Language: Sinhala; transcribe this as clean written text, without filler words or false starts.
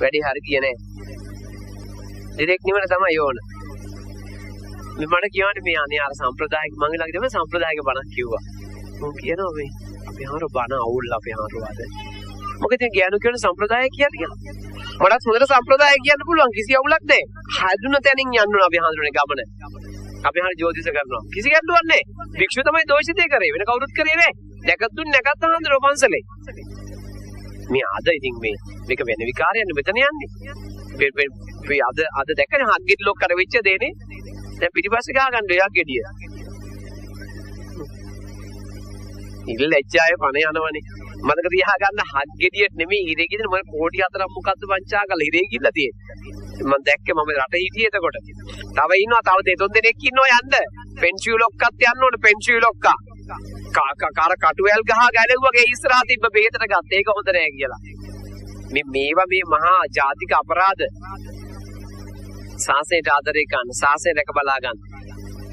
වැඩි හරි කියන්නේ ඩිරෙක්ට් නිවන තමයි ඕන. මට කියවන්නේ මේ අනේ අර සම්ප්‍රදායික මම ළඟ තමයි සම්ප්‍රදායික බණක් කිව්වා. මම කියනවා මේ අපි හාර බණ අවුල් අපේ හාර වාද. මොකද ඉතින් ගෑනු කියන සම්ප්‍රදාය කියන්නේ මටත් හොඳට සම්ප්‍රදාය කියන්න පුළුවන් කිසි අවුලක් නැහැ. හඳුන තැනින් යන්න ඕන අපි හඳුනන ගමන. අපි හාර ජෝතිෂ කරනවා. කිසි ගැටලුවක් නැහැ. භික්ෂුව තමයි දෝෂිතේ කරේ. වෙන කවුරුත් කරේ නැහැ. නැකතුන් නැකත් හඳුනන පන්සලේ. මේ අද ඉතින් මේක වෙන විකාරයන්නේ මෙතන යන්නේ. මේ අද දැක්කනේ හග්ගෙඩි ලොක් කර වෙච්ච දෙනේ. දැන් පිටිපස්සේ ගහ ගන්න එයා ගෙඩිය. ඉල්ල ලැජ්ජාවේ පණ යනවනේ. මතක තියා ගන්න හග්ගෙඩියට නෙමෙයි හිරේ කිව්වේ මම කෝටි 4ක් මොකද්ද පංචා කළා හිරේ කිව්ලා තියෙන්නේ. මම දැක්කේ මම රට හිටියේ එතකොට. තව ඉන්නවා තව දෙතුන් දෙනෙක් ඉන්නවා යන්න. පෙන්සියු ලොක්කත් යන්න ඕනේ පෙන්සියු ලොක්කා. කාර කටුවැල් ගහ ගැලෙව්වගේ ඉස්සරහා තිබ්බ බෙහෙතට ගත්ත. ඒක හොඳ නෑ කියලා. මේවා මේ මහා ජාතික අපරාධ. සාසනයට ආදරේ ගන්න, සාසනය රැක බලා ගන්න.